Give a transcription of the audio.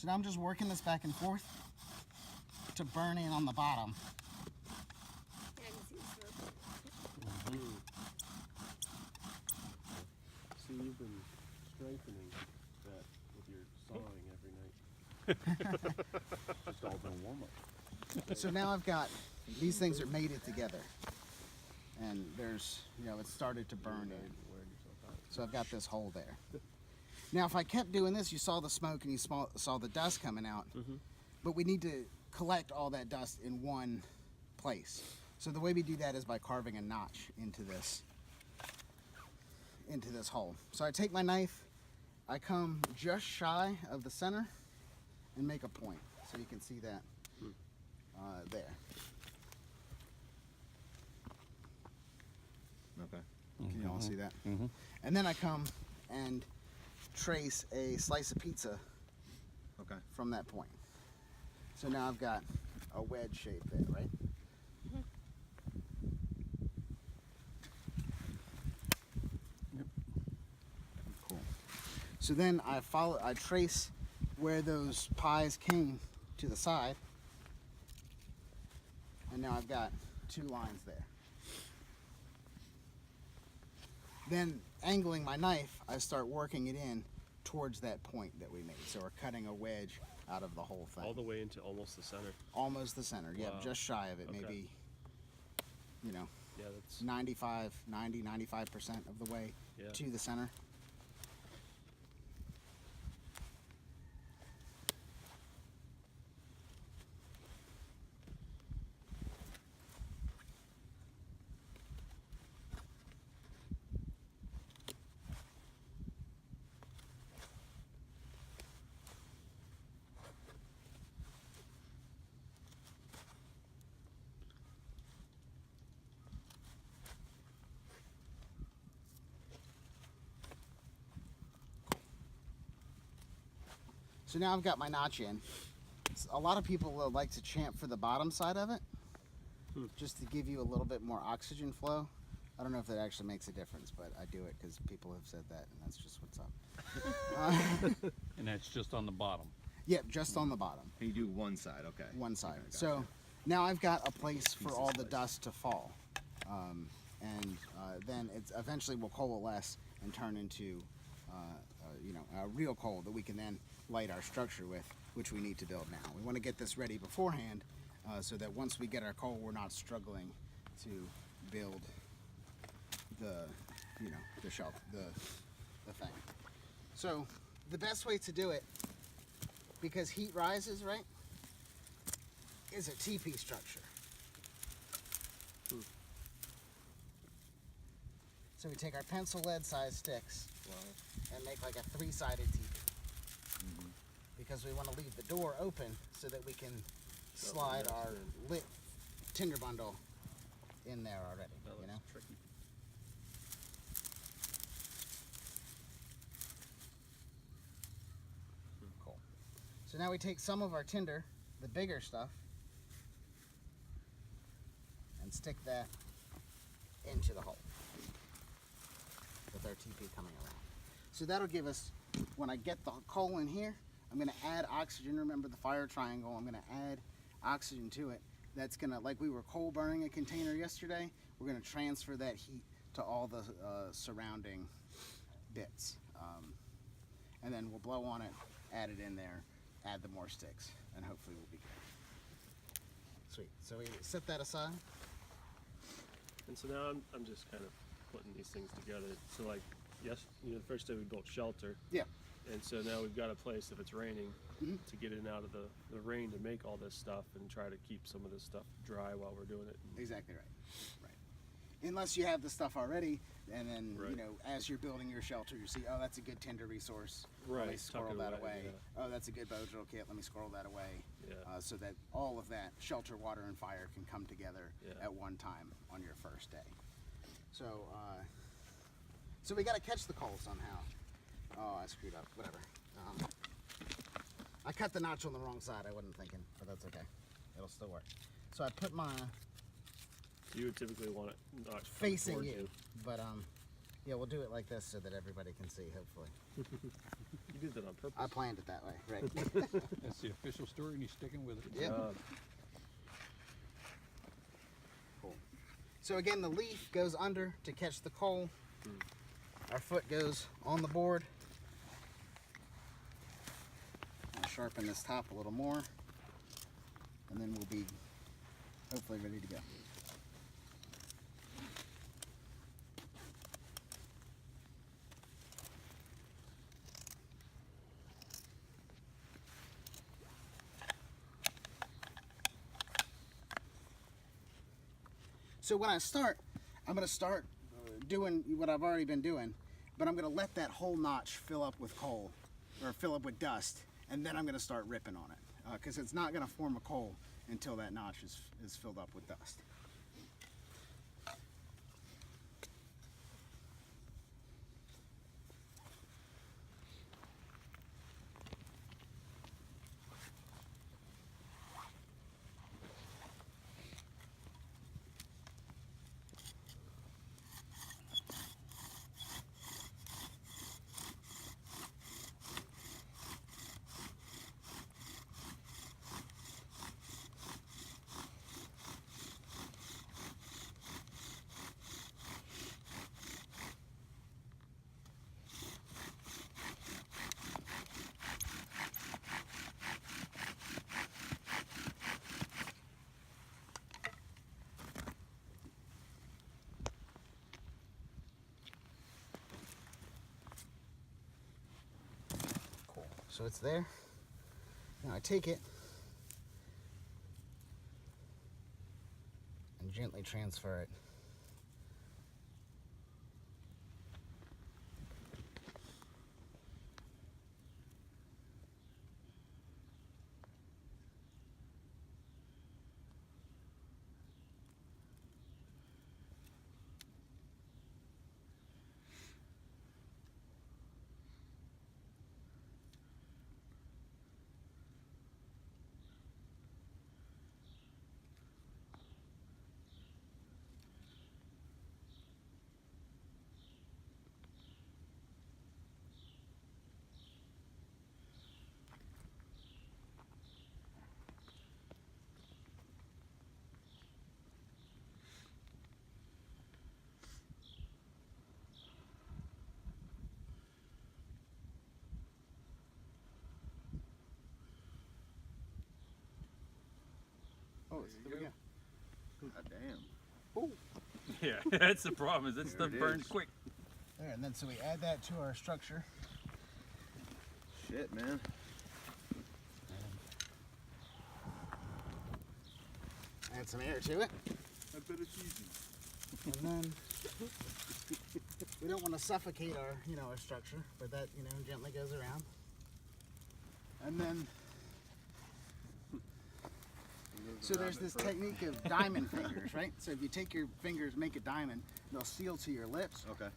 So now I'm just working this back and forth to burn in on the bottom. Yeah, I can see the smoke. See, you've been strengthening that with your sawing every night. Just all been warm up. So now I've got, these things are mated together. And there's, it started to burn in. So I've got this hole there. Now if I kept doing this, you saw the smoke and you saw the dust coming out. But we need to collect all that dust in one place. So the way we do that is by carving a notch into this hole. So I take my knife, I come just shy of the center and make a point. So you can see that there. Okay. Can you all see that? And then I come and trace a slice of pizza Okay. from that point. So now I've got a wedge shape there, right? Yep. Cool. So then I trace where those pies came to the side. And now I've got 2 lines there. Then angling my knife, I start working it in towards that point that we made. So we're cutting a wedge out of the whole thing. All the way into almost the center. Almost the center, yeah, Wow. just shy of it, Okay. maybe, Yeah, that's 95% of the way Yeah. to the center. So now I've got my notch in. A lot of people like to champ for the bottom side of it, just to give you a little bit more oxygen flow. I don't know if that actually makes a difference, but I do it because people have said that, and that's just what's up. And that's just on the bottom. Yep, just on the bottom, And you do one side, okay. one side. Okay, gotcha. So now I've got a place for Pieces all the sliced. dust to fall, and then it's eventually will coalesce and turn into a real coal that we can then light our structure with, which we need to build now. We want to get this ready beforehand so that once we get our coal, we're not struggling to build the shelf, the thing. So the best way to do it, because heat rises, right, is a teepee structure. So we take our pencil lead size sticks and make like a 3-sided teepee. Because we want to leave the door open so that we can slide our lit tinder bundle in there already, that you looks know? tricky. Cool. So now we take some of our tinder, the bigger stuff, and stick that into the hole with our TP coming around. So that'll give us, when I get the coal in here, I'm going to add oxygen. Remember the fire triangle, I'm going to add oxygen to it. That's going to, like we were coal burning a container yesterday, we're going to transfer that heat to all the surrounding bits. And then we'll blow on it, add it in there, add the more sticks, and hopefully we'll be good. Sweet. So we set that aside. And so now I'm just kind of putting these things together. So like, yes, the first day we built shelter. Yeah. And so now we've got a place, if it's raining, to get in and out of the rain to make all this stuff and try to keep some of this stuff dry while we're doing it. Exactly right. Right. Unless you have the stuff already, and then Right. as you're building your shelter, you see, oh, that's a good tinder resource. Let me Right, squirrel tuck it that away, away. yeah. Oh, that's a good bow drill kit. Let me squirrel that away. Yeah. So that all of that shelter, water, and fire can come together Yeah. at one time on your first day. So, so we got to catch the coal somehow. Oh, I screwed up. Whatever. I cut the notch on the wrong side. I wasn't thinking, but that's okay. It'll still work. So I put my You would typically want it not come facing towards you, but yeah, we'll do it like this so that everybody can see, hopefully. You did that on purpose. I planned it that way, right? That's the official story and he's sticking with it. Yep. Cool. So again, the leaf goes under to catch the coal. Our foot goes on the board. I'll sharpen this top a little more, and then we'll be hopefully ready to go. So when I start, I'm going to start doing what I've already been doing, but I'm going to let that whole notch fill up with coal, or fill up with dust, and then I'm going to start ripping on it, because it's not going to form a coal until that notch is filled up with dust. So it's there. Now I take it and gently transfer it. Oh, there we go. God damn. Ooh. Yeah, that's the problem, is that stuff There it burns is. quick. There, and then so we add that to our structure. Shit, man. Add some air to it. I bet it's easy. And then we don't want to suffocate our, our structure, but that, gently goes around. And then, so there's this technique of diamond fingers, right? So if you take your fingers, make a diamond, they'll seal to your lips. Okay.